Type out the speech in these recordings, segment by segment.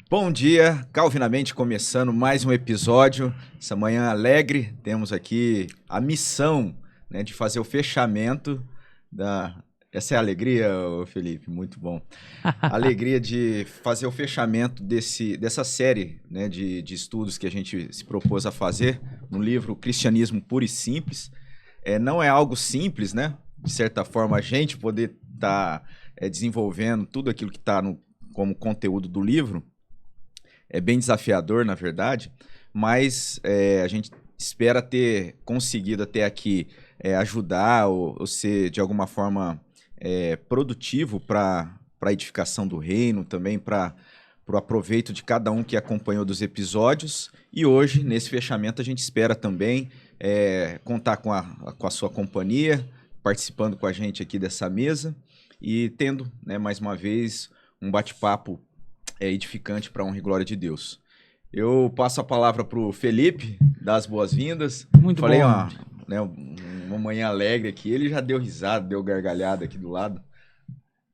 Bom dia, Calvinamente começando mais um episódio. Essa manhã alegre, temos aqui a missão, né, de fazer o fechamento da... Essa é a alegria, ô Felipe, muito bom. A alegria de fazer o fechamento dessa série, né, de estudos que a gente se propôs a fazer no livro Cristianismo Puro e Simples. Não é algo simples, né? De certa forma, a gente poder estar desenvolvendo tudo aquilo que está como conteúdo do livro. É bem desafiador, na verdade, mas a gente espera ter conseguido até aqui ajudar ou ser, de alguma forma, produtivo para a edificação do reino, também para o aproveito de cada um que acompanhou dos episódios. E hoje, nesse fechamento, a gente espera também contar com a sua companhia, participando com a gente aqui dessa mesa e tendo, né, mais uma vez, um bate-papo edificante para a honra e glória de Deus. Eu passo a palavra para o Felipe, dar as boas-vindas. Muito Falei bom. Uma manhã alegre aqui, ele já deu risada, deu gargalhada aqui do lado.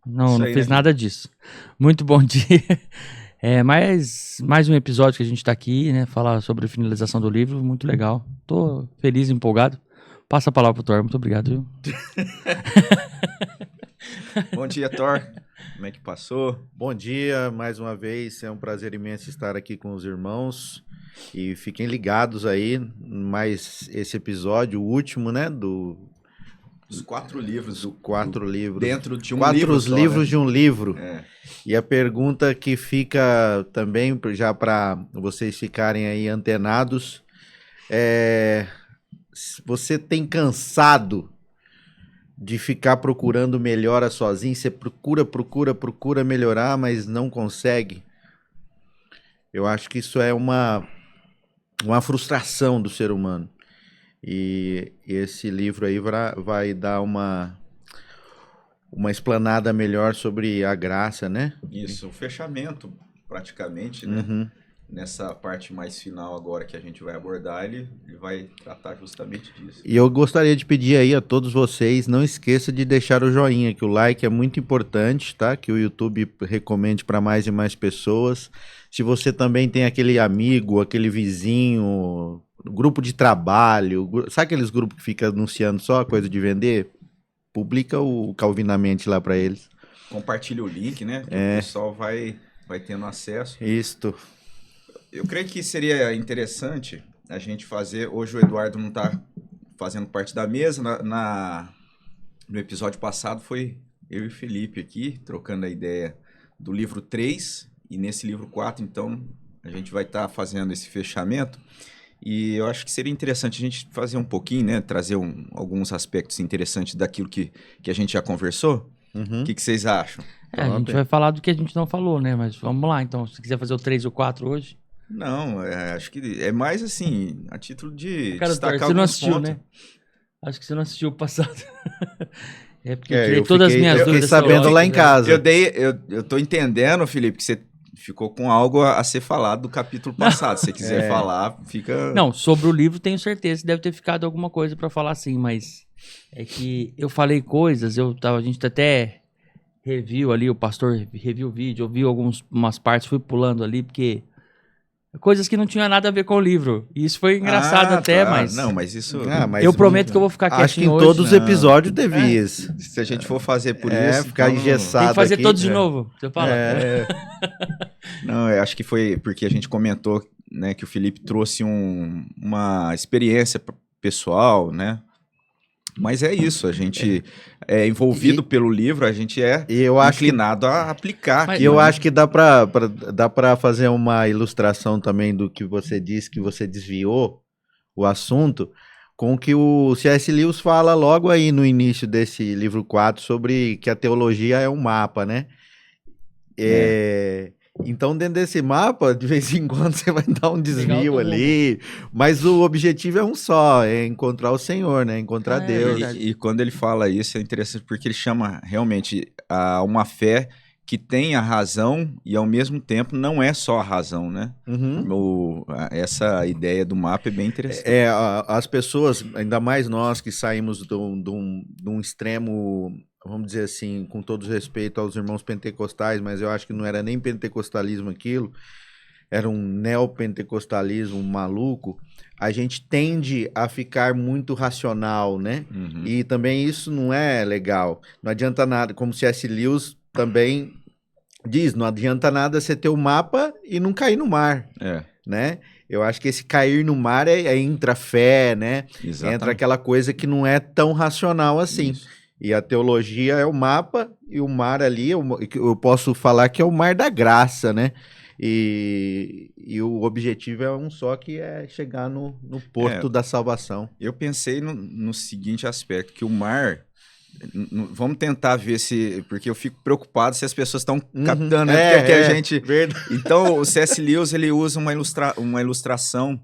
Não fiz nada disso. Muito bom dia. Mais um episódio que a gente está aqui, né? Falar sobre a finalização do livro, muito legal. Tô feliz e empolgado. Passa a palavra pro Thor, muito obrigado. Viu? Bom dia, Thor. Como é que passou? Bom dia, mais uma vez, é um prazer imenso estar aqui com os irmãos e fiquem ligados aí, mais esse episódio, o último, né, Os 4 livros. 4 livros. Dentro de um 4 livro só, livros, né? de um livro. E a pergunta que fica também, já para vocês ficarem aí antenados, você tem cansado de ficar procurando melhora sozinho? Você procura melhorar, mas não consegue? Eu acho que isso é uma frustração do ser humano. E esse livro aí vai dar uma explanada melhor sobre a graça, né? Isso, o fechamento, praticamente, né? Uhum. Nessa parte mais final agora que a gente vai abordar, ele vai tratar justamente disso. E eu gostaria de pedir aí a todos vocês, não esqueça de deixar o joinha, que o like é muito importante, tá? Que o YouTube recomende para mais e mais pessoas. Se você também tem aquele amigo, aquele vizinho, grupo de trabalho, sabe aqueles grupos que ficam anunciando só coisa de vender? Publica o Calvinamente lá para eles. Compartilha o link, né? Que o pessoal vai tendo acesso. Isto. Eu creio que seria interessante a gente fazer... Hoje o Eduardo não está fazendo parte da mesa. No episódio passado foi eu e o Felipe aqui, trocando a ideia do livro 3. E nesse livro 4, então, a gente vai estar fazendo esse fechamento. E eu acho que seria interessante a gente fazer um pouquinho, né? Trazer alguns aspectos interessantes daquilo que a gente já conversou. Uhum. O que vocês acham? A gente vai falar do que a gente não falou, né? Mas vamos lá, então. Se quiser fazer o 3 ou 4 hoje... Não, acho que é mais assim, a título de Cara, destacar você não alguns assistiu, pontos. né? Acho que você não assistiu o passado. Porque eu todas as minhas dúvidas fiquei sabendo lá em casa. Eu tô entendendo, Felipe, que você ficou com algo a ser falado do capítulo passado. Se você quiser falar, fica... Não, sobre o livro tenho certeza que deve ter ficado alguma coisa pra falar sim, mas é que eu falei coisas, a gente até reviu ali, o pastor reviu o vídeo, ouviu umas partes, fui pulando ali, porque... Coisas que não tinham nada a ver com o livro. E isso foi engraçado até, mas... Não, mas isso... mas eu prometo que eu vou ficar quietinho acho que em hoje. todos os episódios teve isso. Se a gente for fazer por isso... Ficar então, engessado tem que fazer aqui, todos de novo. Você fala. Não, eu acho que foi porque a gente comentou, né, que o Felipe trouxe uma experiência pessoal, né? Mas é isso, a gente é envolvido pelo livro, a gente inclinado a aplicar. Mas, E eu acho que dá para fazer uma ilustração também do que você disse, que você desviou o assunto, com que o C.S. Lewis fala logo aí no início desse livro 4 sobre que a teologia é um mapa, né? Então, dentro desse mapa, de vez em quando você vai dar um desvio ali, mas o objetivo é um só, é encontrar o Senhor, né? Encontrar Deus. E quando ele fala isso, é interessante porque ele chama realmente a uma fé que tem a razão e ao mesmo tempo não é só a razão, né? Essa ideia do mapa é bem interessante. As pessoas, ainda mais nós que saímos de um extremo, vamos dizer assim, com todo respeito aos irmãos pentecostais, mas eu acho que não era nem pentecostalismo aquilo, era um neopentecostalismo maluco, a gente tende a ficar muito racional, né? E também isso não é legal. Não adianta nada, como C.S. Lewis também diz, não adianta nada você ter o mapa e não cair no mar, né? Eu acho que esse cair no mar entra fé, né? Exatamente. Entra aquela coisa que não é tão racional assim. Isso. E a teologia é o mapa e o mar ali, eu posso falar que é o mar da graça, né? E o objetivo é um só, que é chegar no porto da salvação. Eu pensei no seguinte aspecto, que o mar... Vamos tentar ver se... Porque eu fico preocupado se as pessoas estão captando, né? Porque a gente... Verdade. Então, o C.S. Lewis, ele usa uma ilustração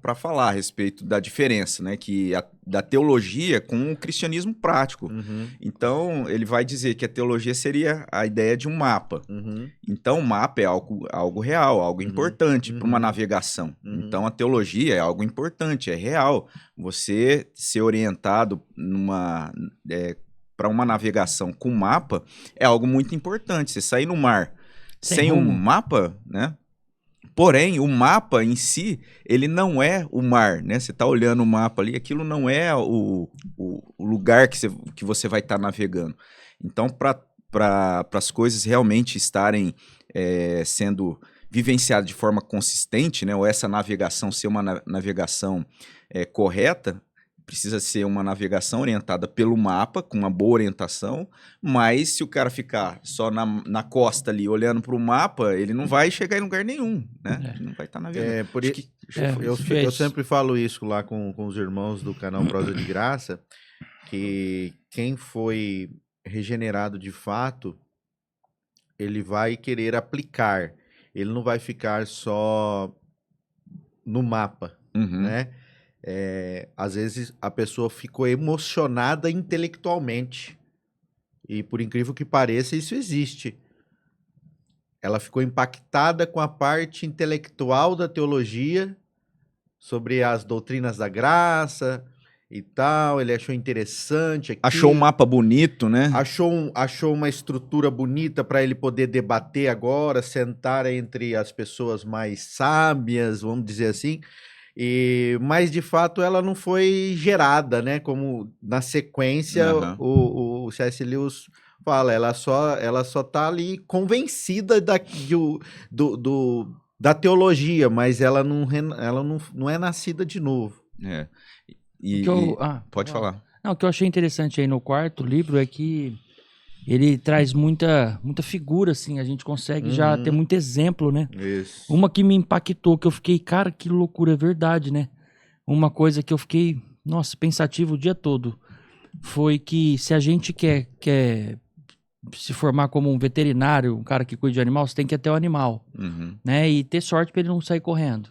para falar a respeito da diferença, né? Da teologia com o cristianismo prático. Então, ele vai dizer que a teologia seria a ideia de um mapa. Então, o mapa é algo real, algo importante para uma navegação. Então, a teologia é algo importante, é real. Você ser orientado para uma navegação com mapa é algo muito importante. Você sair no mar sem um mapa, né? Porém, o mapa em si, ele não é o mar, né? Você está olhando o mapa ali, aquilo não é o lugar que você vai estar navegando. Então, para as coisas realmente estarem sendo vivenciadas de forma consistente, né? Ou essa navegação ser uma navegação correta, precisa ser uma navegação orientada pelo mapa, com uma boa orientação, mas se o cara ficar só na costa ali, olhando para o mapa, ele não vai chegar em lugar nenhum, né? Ele não vai estar navegando. Eu sempre falo isso lá com os irmãos do canal Prosa de Graça, que quem foi regenerado de fato, ele vai querer aplicar, ele não vai ficar só no mapa, né? Às vezes a pessoa ficou emocionada intelectualmente, e por incrível que pareça, isso existe. Ela ficou impactada com a parte intelectual da teologia, sobre as doutrinas da graça e tal, ele achou interessante aquilo, achou um mapa bonito, né? Achou uma estrutura bonita para ele poder debater agora, sentar entre as pessoas mais sábias, vamos dizer assim. Mas de fato ela não foi gerada, né? Como na sequência o C.S. Lewis fala, ela só tá ali convencida da teologia, mas ela não é nascida de novo. Pode falar. Não, o que eu achei interessante aí no quarto livro é que ele traz muita figura, assim, a gente consegue já ter muito exemplo, né? Isso. Uma que me impactou, que eu fiquei, cara, que loucura, é verdade, né? Uma coisa que eu fiquei, nossa, pensativo o dia todo, foi que se a gente quer se formar como um veterinário, um cara que cuida de animal, você tem que ter o animal, né? E ter sorte para ele não sair correndo.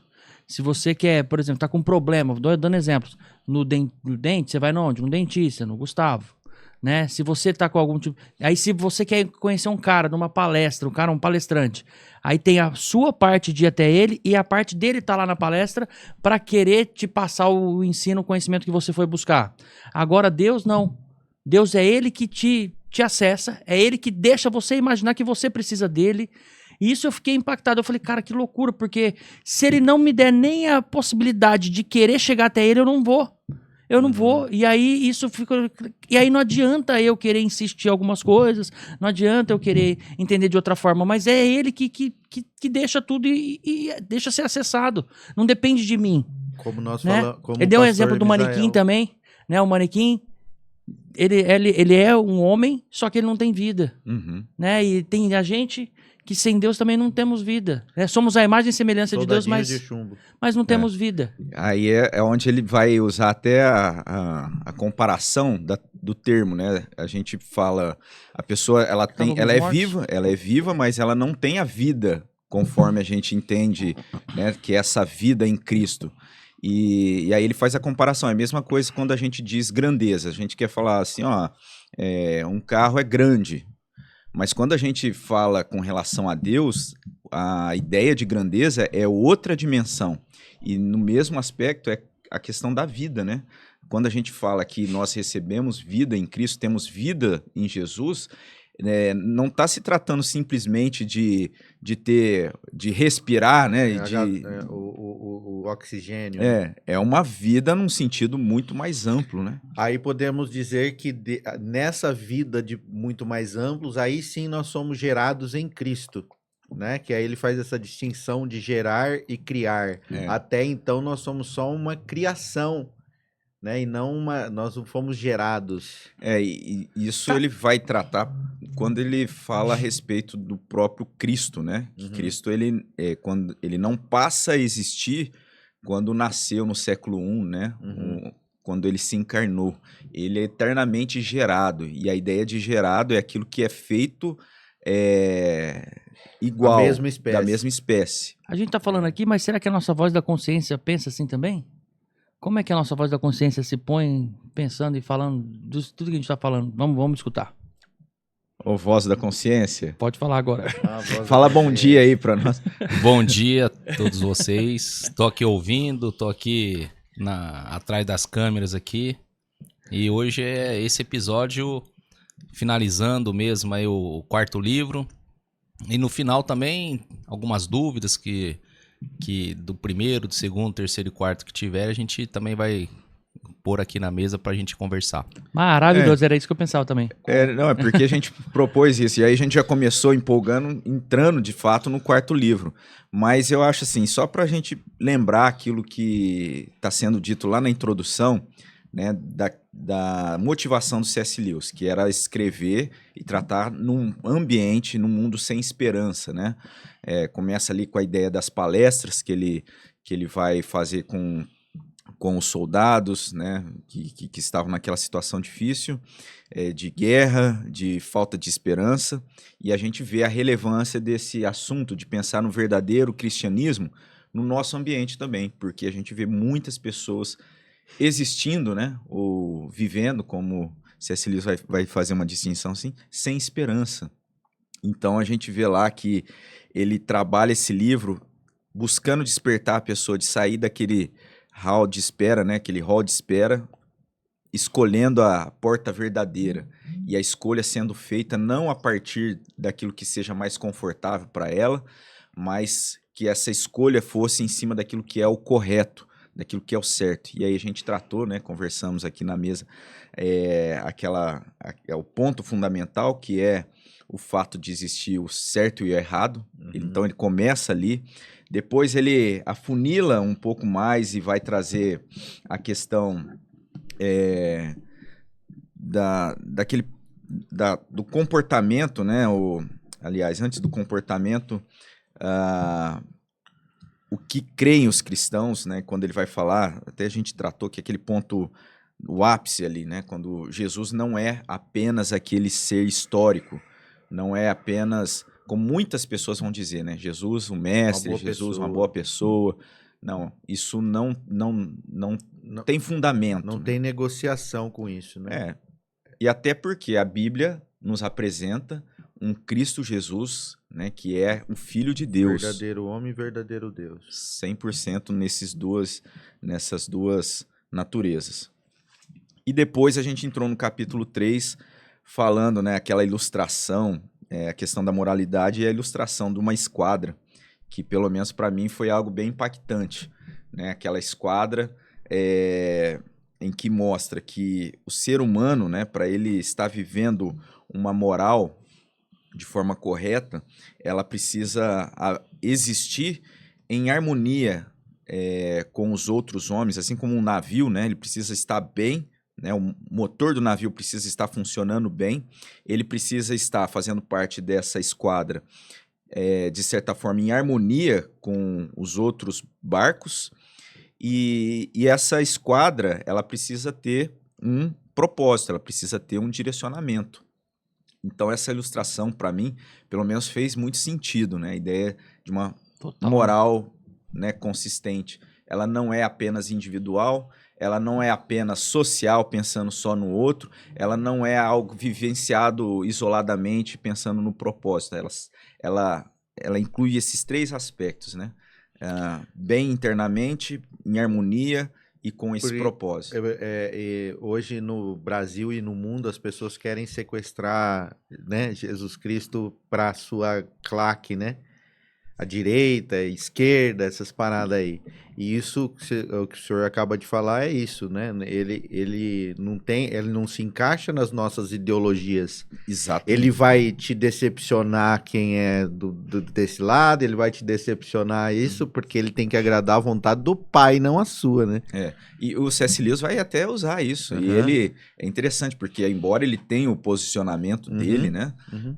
Se você quer, por exemplo, tá com um problema, dando exemplos, no dente, você vai onde? No dentista, no Gustavo. Né? Se você tá com algum tipo... Aí se você quer conhecer um cara numa palestra, um palestrante, aí tem a sua parte de ir até ele e a parte dele tá lá na palestra para querer te passar o ensino, o conhecimento que você foi buscar. Agora Deus não. Deus é ele que te acessa, é ele que deixa você imaginar que você precisa dele. E isso eu fiquei impactado. Eu falei, cara, que loucura, porque se ele não me der nem a possibilidade de querer chegar até ele, eu não vou. Eu não vou, e aí isso fica... E aí não adianta eu querer insistir em algumas coisas, não adianta eu querer entender de outra forma, mas é ele que deixa tudo e deixa ser acessado. Não depende de mim. Como nós né? falamos... Ele deu um exemplo do manequim também, né? O manequim, ele é um homem, só que ele não tem vida. Né? E tem a gente... que sem Deus também não temos vida. Somos a imagem e semelhança de Deus, mas não temos vida. Aí é onde ele vai usar até a comparação do termo, né? A gente fala, a pessoa ela é viva, mas ela não tem a vida conforme a gente entende, né? Que é essa vida em Cristo. E aí ele faz a comparação. É a mesma coisa quando a gente diz grandeza. A gente quer falar assim, ó, um carro é grande. Mas quando a gente fala com relação a Deus, a ideia de grandeza é outra dimensão. E no mesmo aspecto é a questão da vida, né? Quando a gente fala que nós recebemos vida em Cristo, temos vida em Jesus, não está se tratando simplesmente de respirar, né? O oxigênio. É uma vida num sentido muito mais amplo, né? Aí podemos dizer que nessa vida de muito mais amplos, aí sim nós somos gerados em Cristo, né? Que aí ele faz essa distinção de gerar e criar. Até então nós somos só uma criação, né? E não nós não fomos gerados. E isso ele vai tratar quando ele fala a respeito do próprio Cristo, né? Que Cristo, quando ele não passa a existir quando nasceu no século I, né? Quando ele se encarnou. Ele é eternamente gerado. E a ideia de gerado é aquilo que é feito igual, da mesma espécie. A gente tá falando aqui, mas será que a nossa voz da consciência pensa assim também? Como é que a nossa voz da consciência se põe pensando e falando de tudo que a gente tá falando? Vamos escutar. Ô, voz da consciência. Pode falar agora. Fala bom dia aí pra nós. Bom dia a todos vocês. Tô aqui ouvindo, tô aqui atrás das câmeras aqui. E hoje é esse episódio finalizando mesmo aí o quarto livro. E no final também algumas dúvidas que do primeiro, do segundo, terceiro e quarto que tiver, a gente também vai pôr aqui na mesa pra gente conversar. Maravilhoso, era isso que eu pensava também. Não, é porque a gente propôs isso, e aí a gente já começou empolgando, entrando de fato no quarto livro. Mas eu acho assim, só pra gente lembrar aquilo que está sendo dito lá na introdução, né, da motivação do C.S. Lewis, que era escrever e tratar num ambiente, num mundo sem esperança, né? Começa ali com a ideia das palestras que ele vai fazer com os soldados, né, que estavam naquela situação difícil, de guerra, de falta de esperança, e a gente vê a relevância desse assunto de pensar no verdadeiro cristianismo no nosso ambiente também, porque a gente vê muitas pessoas existindo, né, ou vivendo, como C.S. Lewis vai fazer uma distinção assim, sem esperança. Então a gente vê lá que ele trabalha esse livro buscando despertar a pessoa de sair daquele hall de espera, né, aquele hall de espera, escolhendo a porta verdadeira, e a escolha sendo feita não a partir daquilo que seja mais confortável para ela, mas que essa escolha fosse em cima daquilo que é o correto, daquilo que é o certo. E aí a gente tratou, né, conversamos aqui na mesa, o ponto fundamental, que é o fato de existir o certo e o errado. Então ele começa ali, depois ele afunila um pouco mais e vai trazer a questão do comportamento, né? Aliás, antes do comportamento, o que creem os cristãos, né? Quando ele vai falar, até a gente tratou que aquele ponto, o ápice ali, né? Quando Jesus não é apenas aquele ser histórico, não é apenas, como muitas pessoas vão dizer, né? Jesus, o mestre, Jesus, uma boa pessoa. Não, isso não tem fundamento. Não tem negociação com isso, né? E até porque a Bíblia nos apresenta um Cristo Jesus, né, que é o Filho de Deus. Verdadeiro homem e verdadeiro Deus. 100% nessas duas naturezas. E depois a gente entrou no capítulo 3, falando, né, aquela ilustração, a questão da moralidade e a ilustração de uma esquadra, que pelo menos para mim foi algo bem impactante, né? Aquela esquadra em que mostra que o ser humano, né, para ele estar vivendo uma moral de forma correta, ela precisa existir em harmonia com os outros homens, assim como um navio, né, ele precisa estar bem, né, o motor do navio precisa estar funcionando bem, ele precisa estar fazendo parte dessa esquadra, de certa forma, em harmonia com os outros barcos, e essa esquadra, ela precisa ter um propósito, ela precisa ter um direcionamento. Então, essa ilustração, para mim, pelo menos fez muito sentido, né? A ideia de uma moral, né, consistente. Ela não é apenas individual, ela não é apenas social, pensando só no outro, ela não é algo vivenciado isoladamente, pensando no propósito. Ela inclui esses 3 aspectos, né? Bem internamente, em harmonia e com esse propósito. Hoje no Brasil e no mundo as pessoas querem sequestrar, né, Jesus Cristo para sua claque, né? A direita, a esquerda, essas paradas aí. E isso, o que o senhor acaba de falar é isso, né? Ele não se encaixa nas nossas ideologias. Exato. Ele vai te decepcionar quem é desse lado, ele vai te decepcionar isso, porque ele tem que agradar a vontade do pai, não a sua, né? E o C.S. Lewis vai até usar isso. E Uhum. ele é interessante, porque embora ele tenha o posicionamento dele, né? Uhum.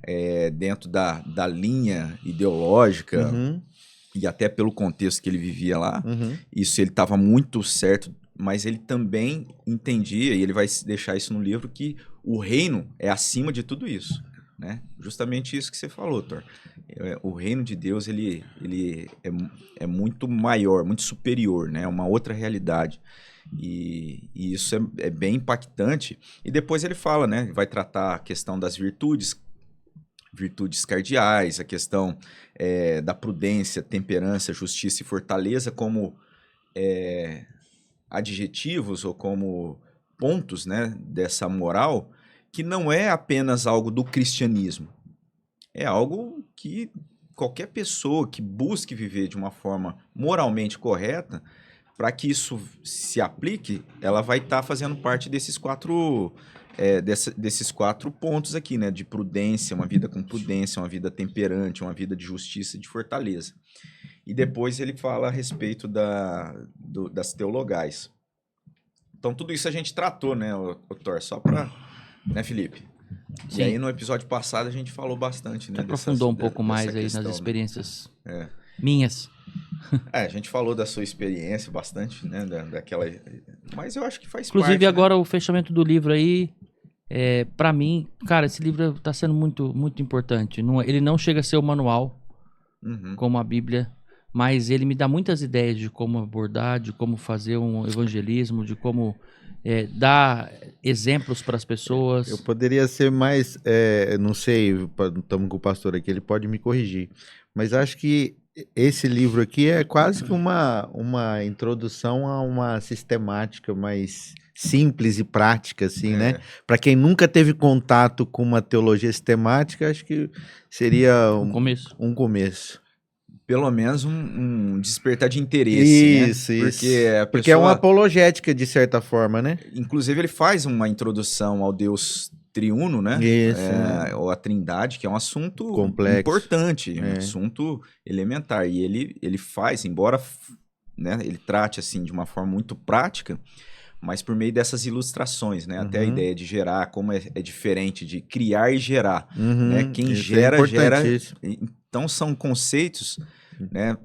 Dentro da linha ideológica, Uhum. e até pelo contexto que ele vivia lá, Uhum. isso ele estava muito certo, mas ele também entendia, e ele vai deixar isso no livro, que o reino é acima de tudo isso, né? Justamente isso que você falou, Thor. O reino de Deus, ele é muito maior, muito superior, né? É uma outra realidade. E isso é bem impactante. E depois ele fala, né? Vai tratar a questão das virtudes cardeais, a questão da prudência, temperança, justiça e fortaleza como adjetivos ou como pontos, né, dessa moral, que não é apenas algo do cristianismo. É algo que qualquer pessoa que busque viver de uma forma moralmente correta, para que isso se aplique, ela vai estar fazendo parte desses 4 pontos aqui, né? De prudência, uma vida com prudência, uma vida temperante, uma vida de justiça e de fortaleza. E depois ele fala a respeito das teologais. Então tudo isso a gente tratou, né, o Thor? Só para... Né, Felipe? Sim. E aí no episódio passado a gente falou bastante, né? Aprofundou um pouco mais aí questão, nas experiências né? minhas. A gente falou da sua experiência bastante, né? Daquela... Mas eu acho que faz Inclusive, parte, agora o fechamento do livro aí, pra mim, cara, esse livro tá sendo muito, muito importante. Ele não chega a ser o manual, como a Bíblia, mas ele me dá muitas ideias de como abordar, de como fazer um evangelismo, de como dar exemplos para as pessoas. Eu poderia ser mais, não sei, estamos com o pastor aqui, ele pode me corrigir, mas acho que esse livro aqui é quase que uma introdução a uma sistemática mais simples e prática, assim, né? Para quem nunca teve contato com uma teologia sistemática, acho que seria um começo. Pelo menos um despertar de interesse, isso, né? Isso. Porque é uma apologética, de certa forma, né? Inclusive, ele faz uma introdução ao Deus triuno, né? Isso. Ou a trindade, que é um assunto complexo, importante, um assunto elementar. E ele faz, embora, né, ele trate assim de uma forma muito prática, mas por meio dessas ilustrações, né? Até a ideia de gerar, como é diferente de criar e gerar, né? Quem gera, gera... Então, são conceitos, né?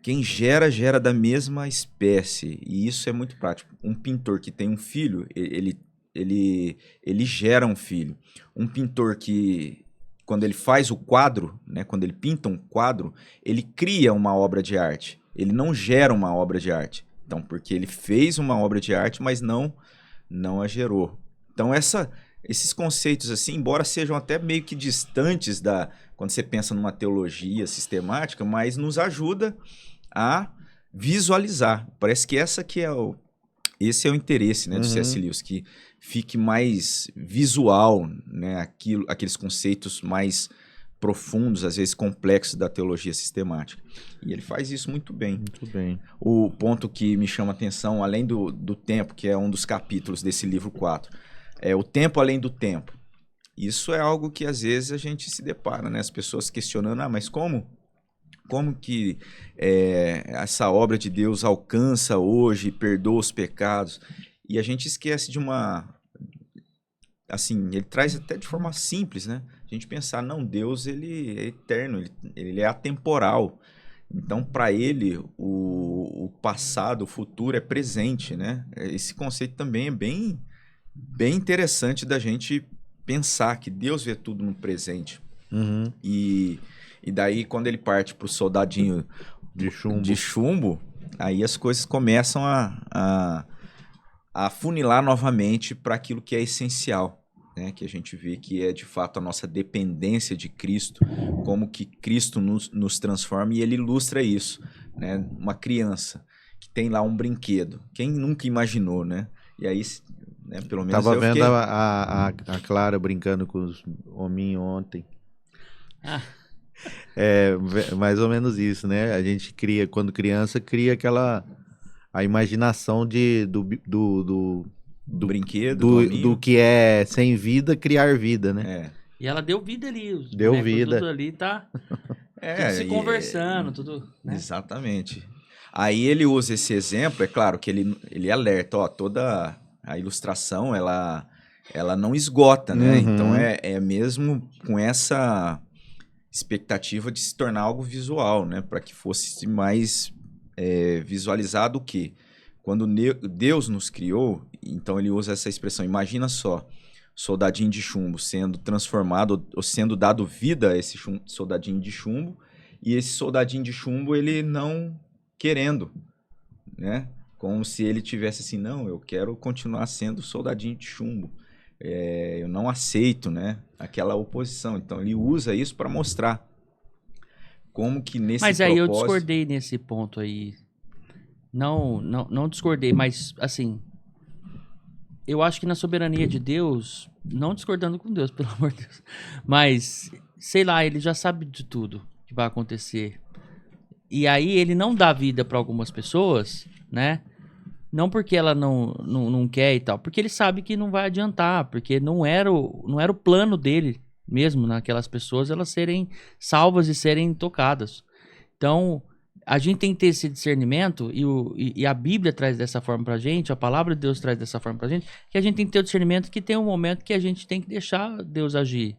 Quem gera, gera da mesma espécie. E isso é muito prático. Um pintor que tem um filho, ele gera um filho. Um pintor que, quando ele faz o quadro, né? Quando ele pinta um quadro, ele cria uma obra de arte. Ele não gera uma obra de arte. Então, porque ele fez uma obra de arte, mas não a gerou. Então, esses conceitos, assim, embora sejam até meio que distantes quando você pensa numa teologia sistemática, mas nos ajuda a visualizar. Parece que esse é o interesse, né, do C.S. Lewis, que fique mais visual, né, aqueles conceitos mais profundos, às vezes complexos da teologia sistemática. E ele faz isso muito bem. Muito bem. O ponto que me chama a atenção, além do tempo, que é um dos capítulos desse livro 4, é o tempo além do tempo. Isso é algo que às vezes a gente se depara, né? As pessoas questionando, mas como que essa obra de Deus alcança hoje, perdoa os pecados? E a gente esquece de assim, ele traz até de forma simples, né? A gente pensar, não, Deus ele é eterno, ele é atemporal. Então, para ele, o passado, o futuro é presente, né? Esse conceito também é bem interessante da gente pensar que Deus vê tudo no presente. E daí, quando ele parte para o soldadinho de chumbo, aí as coisas começam a afunilar novamente para aquilo que é essencial, né? Que a gente vê que é de fato a nossa dependência de Cristo, como que Cristo nos transforma, e ele ilustra isso, né? Uma criança que tem lá um brinquedo, quem nunca imaginou, né? E aí, né, pelo menos Tava eu vendo fiquei... a Clara brincando com os hominhos ontem. Ah. É mais ou menos isso, né? A gente cria, quando criança, cria a imaginação do brinquedo, do hominho. do que é sem vida, criar vida, né? É. E ela deu vida ali. Os Deu bonecos, vida. Tudo ali tá É, tudo se e- conversando, tudo. Né? Exatamente. Aí ele usa esse exemplo, é claro que ele alerta, ó, toda a ilustração, ela não esgota, né? Uhum. Então é mesmo com essa expectativa de se tornar algo visual, né? Para que fosse mais visualizado o quê? Quando Deus nos criou, então ele usa essa expressão, imagina só, soldadinho de chumbo sendo transformado, ou sendo dado vida a esse soldadinho de chumbo, e esse soldadinho de chumbo ele não querendo, né? Como se ele tivesse assim, não, eu quero continuar sendo soldadinho de chumbo. Eu não aceito, né, aquela oposição. Então ele usa isso para mostrar como que nesse Mas aí eu propósito... discordei nesse ponto aí. Não discordei, mas assim, eu acho que na soberania de Deus, não discordando com Deus, pelo amor de Deus, mas sei lá, ele já sabe de tudo que vai acontecer. E aí ele não dá vida para algumas pessoas, né? Não porque ela não quer e tal, porque ele sabe que não vai adiantar, porque não era o plano dele mesmo, naquelas pessoas, elas serem salvas e serem tocadas. Então, a gente tem que ter esse discernimento, e a Bíblia traz dessa forma pra gente, a palavra de Deus traz dessa forma pra gente, que a gente tem que ter o discernimento que tem um momento que a gente tem que deixar Deus agir.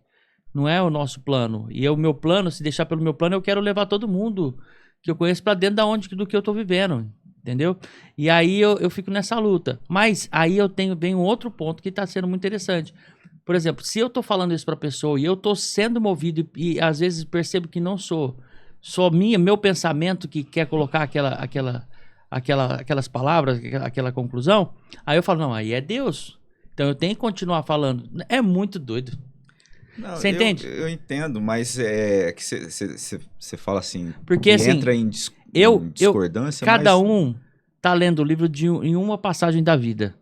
Não é o nosso plano. E o meu plano, se deixar pelo meu plano, eu quero levar todo mundo que eu conheço pra dentro do que eu tô vivendo. Entendeu? E aí eu fico nessa luta. Mas aí vem um outro ponto que tá sendo muito interessante. Por exemplo, se eu tô falando isso pra pessoa e eu tô sendo movido e às vezes percebo que não sou meu pensamento que quer colocar aquelas palavras, aquela conclusão, aí eu falo, não, aí é Deus. Então eu tenho que continuar falando. É muito doido. Não, Você entende? Eu entendo, mas é que você fala assim, Porque, que assim, entra em discordância, cada mas... um tá lendo o livro em uma passagem da vida,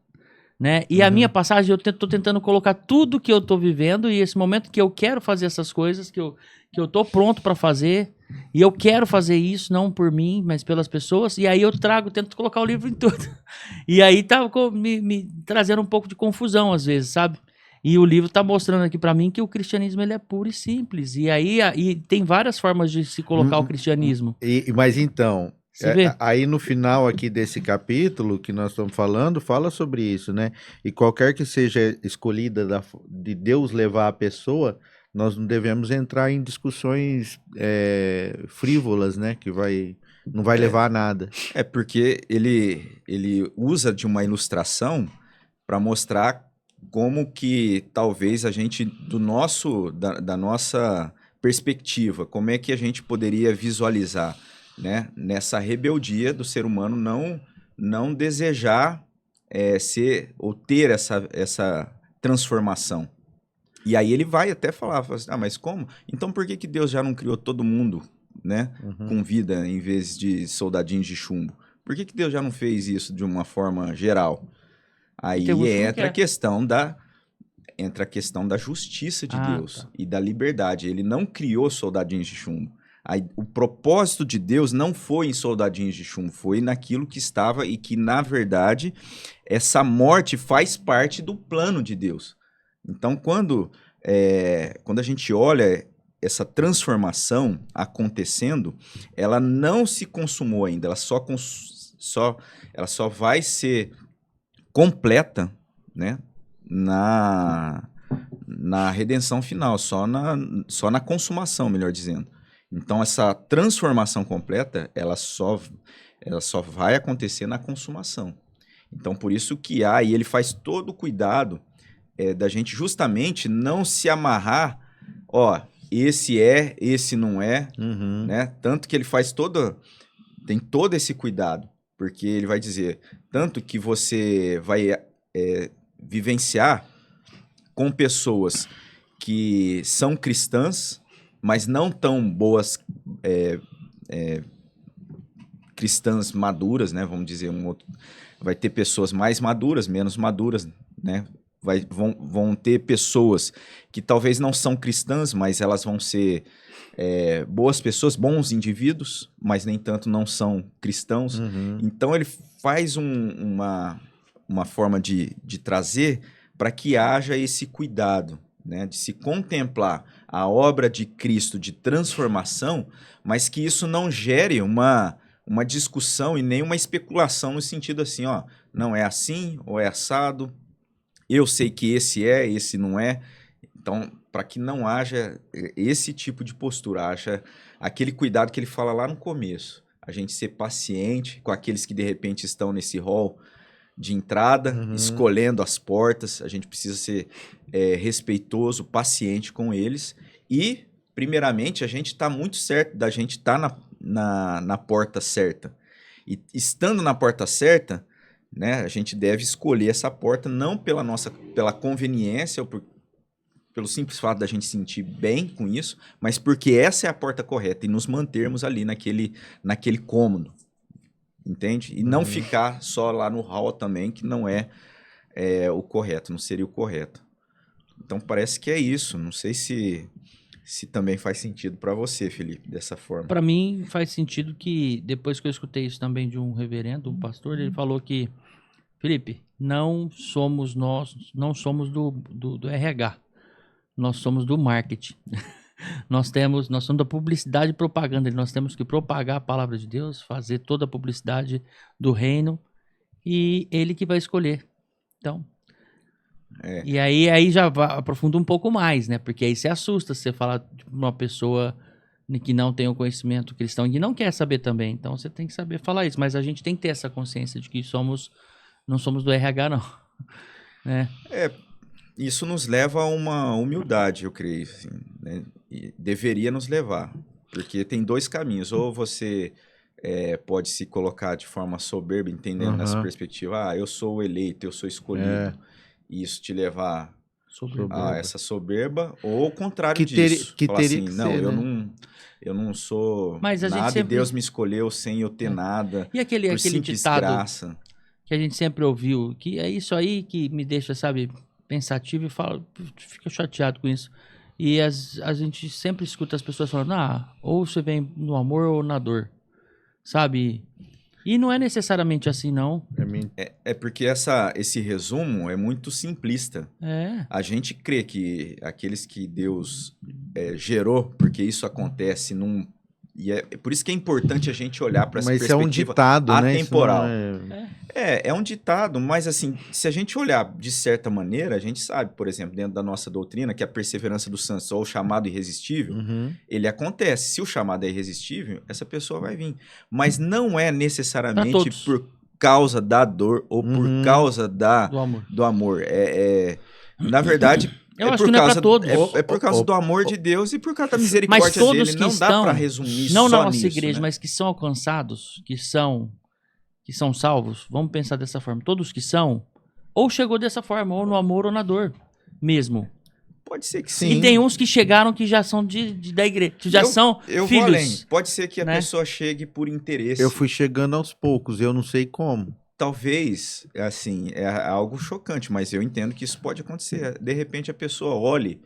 né? E a minha passagem, eu tô tentando colocar tudo que eu tô vivendo e esse momento que eu quero fazer essas coisas, que eu tô pronto para fazer, e eu quero fazer isso, não por mim, mas pelas pessoas, e aí eu tento colocar o livro em tudo. E aí tá me trazendo um pouco de confusão às vezes, sabe? E o livro tá mostrando aqui para mim que o cristianismo ele é puro e simples. E aí tem várias formas de se colocar o cristianismo. Mas então, Você vê? aí no final aqui desse capítulo que nós estamos falando, fala sobre isso, né? E qualquer que seja escolhida de Deus levar a pessoa, nós não devemos entrar em discussões frívolas, né? Que não vai levar a nada. É porque ele usa de uma ilustração para mostrar como que talvez a gente, da nossa perspectiva, como é que a gente poderia visualizar, né, nessa rebeldia do ser humano não desejar ser ou ter essa transformação. E aí ele vai até falar assim, mas como? Então por que Deus já não criou todo mundo, né, com vida em vez de soldadinhos de chumbo? Por que Deus já não fez isso de uma forma geral? Aí entra a questão da justiça de Deus, tá. E da liberdade. Ele não criou soldadinhos de chumbo. Aí, o propósito de Deus não foi em soldadinhos de chumbo, foi naquilo que estava e que, na verdade, essa morte faz parte do plano de Deus. Então, quando a gente olha essa transformação acontecendo, ela não se consumou ainda, ela só vai ser completa, né, na redenção final, só na consumação, melhor dizendo. Então, essa transformação completa, ela só vai acontecer na consumação. Então, por isso que e ele faz todo o cuidado da gente justamente não se amarrar, esse não é, né? Tanto que ele tem todo esse cuidado Porque ele vai dizer, tanto que você vai vivenciar com pessoas que são cristãs, mas não tão boas cristãs maduras, né? Vamos dizer, vai ter pessoas mais maduras, menos maduras, né? Vão ter pessoas que talvez não são cristãs, mas elas vão ser boas pessoas, bons indivíduos, mas nem tanto não são cristãos. Uhum. Então ele faz uma forma de trazer para que haja esse cuidado, né? De se contemplar a obra de Cristo de transformação, mas que isso não gere uma discussão e nem uma especulação no sentido assim, ó, não é assim ou é assado, eu sei que esse não é. Então, para que não haja esse tipo de postura, haja aquele cuidado que ele fala lá no começo, a gente ser paciente com aqueles que de repente estão nesse hall de entrada, escolhendo as portas, a gente precisa ser respeitoso, paciente com eles e, primeiramente, a gente está muito certo da gente estar na porta certa. E estando na porta certa, né, a gente deve escolher essa porta não pela conveniência ou pelo simples fato da gente sentir bem com isso, mas porque essa é a porta correta e nos mantermos ali naquele cômodo, entende? E não ficar só lá no hall também, que não é o correto, não seria o correto. Então parece que é isso, não sei se também faz sentido para você, Felipe, dessa forma. Para mim faz sentido que, depois que eu escutei isso também de um reverendo, um pastor, ele falou que, Felipe, não somos do RH, nós somos do marketing. Nós somos da publicidade e propaganda, nós temos que propagar a palavra de Deus, fazer toda a publicidade do reino, e ele que vai escolher. Então... E aí já aprofunda um pouco mais, né? Porque aí você assusta se você falar de uma pessoa que não tem o conhecimento cristão e que não quer saber também. Então você tem que saber falar isso. Mas a gente tem que ter essa consciência de que não somos do RH, não. Né? Isso nos leva a uma humildade, eu creio. Assim, né? E deveria nos levar. Porque tem dois caminhos. Ou você pode se colocar de forma soberba, entendendo nessa perspectiva. Eu sou o eleito, eu sou escolhido. E isso te levar a essa soberba, ou o contrário disso. Falar assim, não, eu não sou mas a nada gente sempre... e Deus me escolheu sem eu ter nada. E aquele ditado graça que a gente sempre ouviu, que é isso aí que me deixa, sabe, pensativo e fica chateado com isso. E a gente sempre escuta as pessoas falando, ou você vem no amor ou na dor, sabe? E não é necessariamente assim, não. É porque esse resumo é muito simplista. A gente crê que aqueles que Deus gerou, porque isso acontece e é por isso que é importante a gente olhar para essa perspectiva um ditado, atemporal. Né? É um ditado, mas assim, se a gente olhar de certa maneira, a gente sabe, por exemplo, dentro da nossa doutrina, que a perseverança dos santos ou o chamado irresistível, ele acontece. Se o chamado é irresistível, essa pessoa vai vir. Mas não é necessariamente por causa da dor ou por causa do amor. Na verdade... Eu acho que não é pra todos. É por causa do amor de Deus e por causa da misericórdia dele. Mas todos que não estão, dá para resumir não só na nossa nisso, igreja, né? mas que são alcançados, que são salvos, vamos pensar dessa forma. Todos que são, ou chegou dessa forma, ou no amor ou na dor mesmo. Pode ser que sim. E tem uns que chegaram que já são da igreja, que já são filhos. Vou além. Pode ser que a pessoa chegue por interesse. Eu fui chegando aos poucos, eu não sei como. Talvez, assim, é algo chocante, mas eu entendo que isso pode acontecer. De repente a pessoa olhe,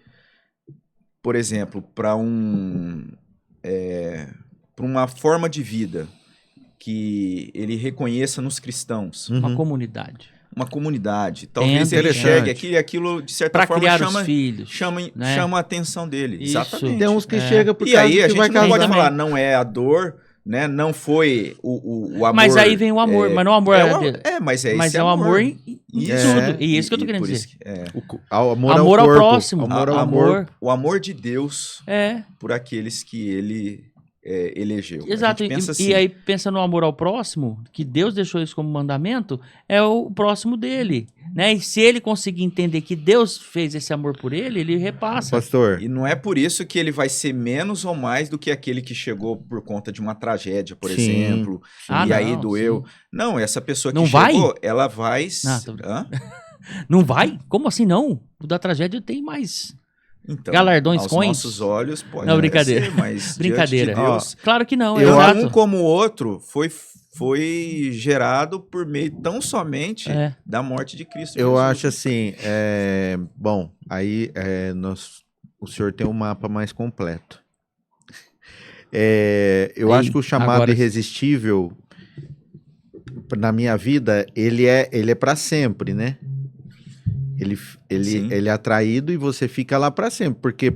por exemplo, para uma forma de vida que ele reconheça nos cristãos. Uma comunidade. Uma comunidade. Talvez ele chegue aquilo, de certa forma, chama a atenção dele. Isso. Exatamente. Tem uns que chegam por causa a gente não pode falar, não é a dor... Né? Não foi o amor... Mas aí vem o amor, mas não o amor... mas esse é o amor em tudo. E isso que eu tô querendo dizer. Amor ao próximo. O amor de Deus por aqueles que ele elegeu. Exato, A gente pensa assim, e aí pensa no amor ao próximo, que Deus deixou isso como mandamento, é o próximo dele, né? E se ele conseguir entender que Deus fez esse amor por ele, ele repassa. Pastor, e não é por isso que ele vai ser menos ou mais do que aquele que chegou por conta de uma tragédia, por Sim, exemplo, Ah, e aí não, doeu. sim. Não, essa pessoa que Não vai? chegou, ela vai... Tô brincando. Hã? Não vai? Como assim não? O da tragédia tem mais Então, galardões, aos coins? nossos olhos pode Não, brincadeira. ser, mas Brincadeira. diante de Deus, Claro que não, Eu exato. um como o outro foi gerado por meio tão somente É. da morte de Cristo eu Jesus. acho assim, bom, aí o senhor tem um mapa mais completo. Eu Aí, acho que o chamado agora- irresistível na minha vida, ele é para sempre, né? Sim. Ele é atraído e você fica lá para sempre, porque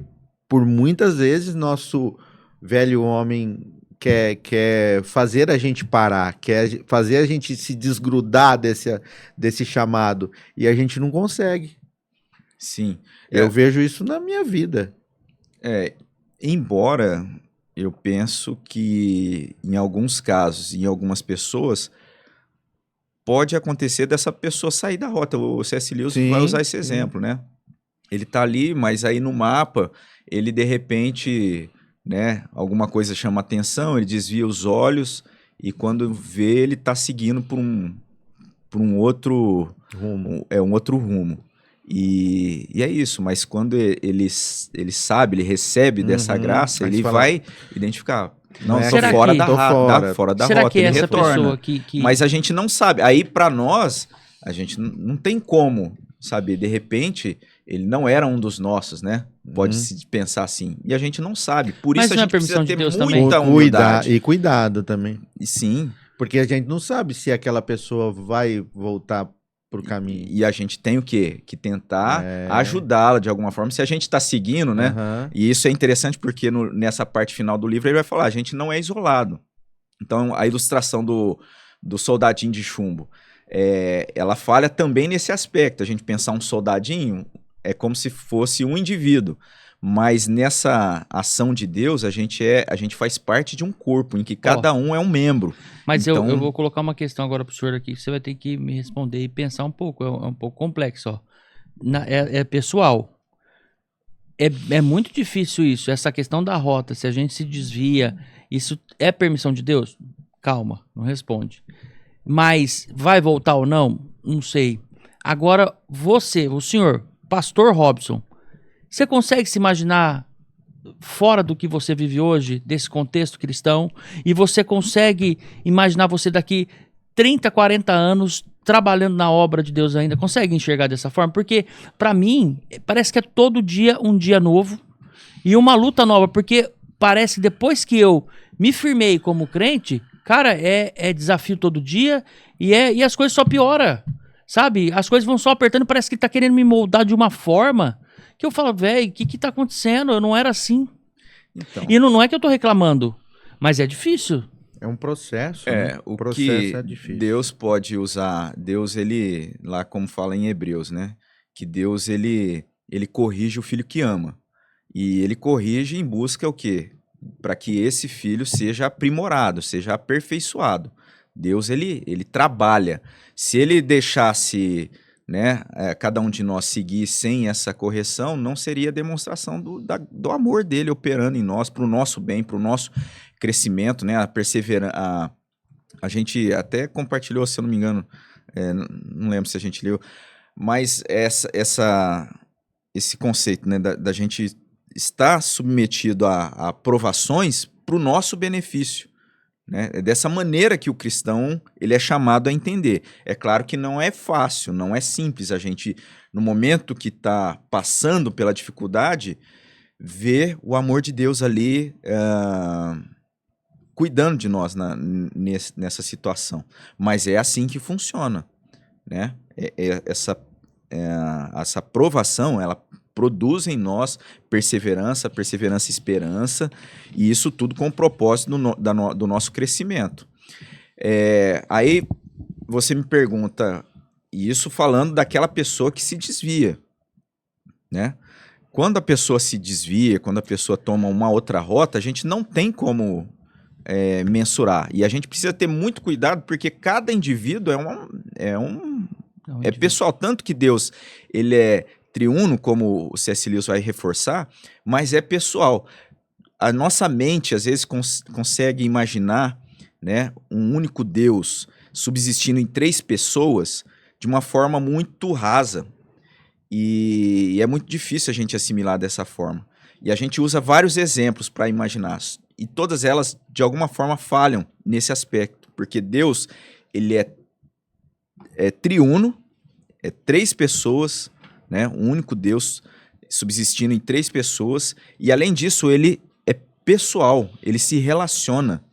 por muitas vezes nosso velho homem quer fazer a gente parar, quer fazer a gente se desgrudar desse chamado, e a gente não consegue. Sim. Eu vejo isso na minha vida. Embora eu penso que em alguns casos, em algumas pessoas, pode acontecer dessa pessoa sair da rota. O C.S. Lewis Sim, vai usar esse sim. exemplo, né? Ele tá ali, mas aí no mapa, ele de repente, né, alguma coisa chama atenção, ele desvia os olhos e quando vê, ele tá seguindo por um outro Rumo. um outro rumo. E é isso, mas quando ele sabe, ele recebe dessa Uhum. graça, Aí ele você fala, vai identificar. Não, é tô Será fora que- da, Tô fora. fora da Será rota, que ele essa retorna. pessoa que... Mas a gente não sabe. Aí, pra nós, a gente não tem como saber. De repente, ele não era um dos nossos, né? Pode-se pensar assim. E a gente não sabe. Por Mas isso a não é gente precisa permissão de ter Deus também? muita humildade. E cuidado também. E sim, Porque a gente não sabe se aquela pessoa vai voltar pro caminho. e a gente tem o quê? Que tentar É. ajudá-la de alguma forma. Se a gente está seguindo, né? Aham. E isso é interessante porque nessa parte final do livro ele vai falar, a gente não é isolado. Então, a ilustração do soldadinho de chumbo, ela falha também nesse aspecto. A gente pensar um soldadinho é como se fosse um indivíduo. Mas nessa ação de Deus, a gente faz parte de um corpo em que cada um é um membro. Mas Então- eu vou colocar uma questão agora pro senhor aqui, que você vai ter que me responder e pensar um pouco, é um pouco complexo, ó. É pessoal. É muito difícil isso, essa questão da rota, se a gente se desvia, isso é permissão de Deus? Calma, não responde. Mas vai voltar ou não? Não sei. Agora, você, o senhor, pastor Robson, você consegue se imaginar fora do que você vive hoje, desse contexto cristão, e você consegue imaginar você daqui 30, 40 anos trabalhando na obra de Deus ainda? Consegue enxergar dessa forma? Porque, pra mim, parece que é todo dia um dia novo e uma luta nova, porque parece que depois que eu me firmei como crente, cara, é desafio todo dia e as coisas só pioram, sabe? As coisas vão só apertando, parece que ele tá querendo me moldar de uma forma que eu falo, velho, o que tá acontecendo? Eu não era assim. Então, E não é que eu tô reclamando, mas é difícil. É um processo. né? o processo que é difícil. Deus pode usar, Deus, ele, lá como fala em Hebreus, né? Que Deus, ele corrige o filho que ama. E ele corrige em busca o quê? Para que esse filho seja aprimorado, seja aperfeiçoado. Deus, ele trabalha. Se ele deixasse, né, cada um de nós seguir sem essa correção, não seria demonstração do amor dele operando em nós, para o nosso bem, para o nosso crescimento, né, a perseverança. A gente até compartilhou, se eu não me engano, não lembro se a gente leu, mas esse conceito, né, da gente estar submetido a provações para o nosso benefício. Né? É dessa maneira que o cristão ele é chamado a entender. É claro que não é fácil, não é simples a gente, no momento que está passando pela dificuldade, ver o amor de Deus ali cuidando de nós nessa situação. Mas é assim que funciona. Né? Essa provação, ela produz em nós perseverança e esperança, e isso tudo com o propósito do nosso crescimento. Aí você me pergunta, isso falando daquela pessoa que se desvia, né? Quando a pessoa se desvia, quando a pessoa toma uma outra rota, a gente não tem como mensurar. E a gente precisa ter muito cuidado, porque cada indivíduo é pessoal. Tanto que Deus, ele é triuno, como o C.S. Lewis vai reforçar, mas é pessoal. A nossa mente, às vezes, consegue imaginar, né, um único Deus subsistindo em 3 pessoas de uma forma muito rasa. E é muito difícil a gente assimilar dessa forma. E a gente usa vários exemplos para imaginar. E todas elas, de alguma forma, falham nesse aspecto. Porque Deus, ele é triuno, é 3 pessoas, né? Um único Deus subsistindo em 3 pessoas. E, além disso, ele é pessoal. Ele se relaciona.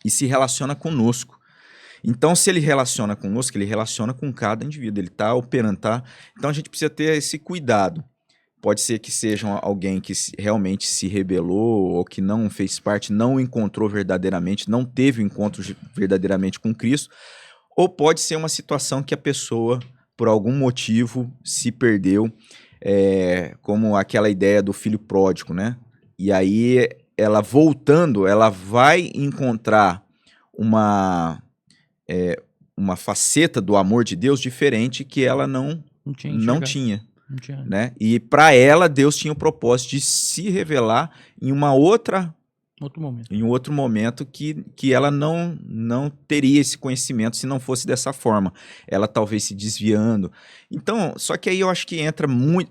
E se relaciona conosco. Então, se ele relaciona conosco, ele relaciona com cada indivíduo. Ele está operando, tá? Então, a gente precisa ter esse cuidado. Pode ser que seja alguém que realmente se rebelou ou que não fez parte, não encontrou verdadeiramente, não teve o encontro verdadeiramente com Cristo. Ou pode ser uma situação que a pessoa, por algum motivo, se perdeu, como aquela ideia do filho pródigo, né? E aí, ela voltando, ela vai encontrar uma faceta do amor de Deus diferente que ela não tinha. Né? E para ela, Deus tinha o propósito de se revelar em outro momento que ela não teria esse conhecimento se não fosse dessa forma. Ela talvez se desviando. Então, só que aí eu acho que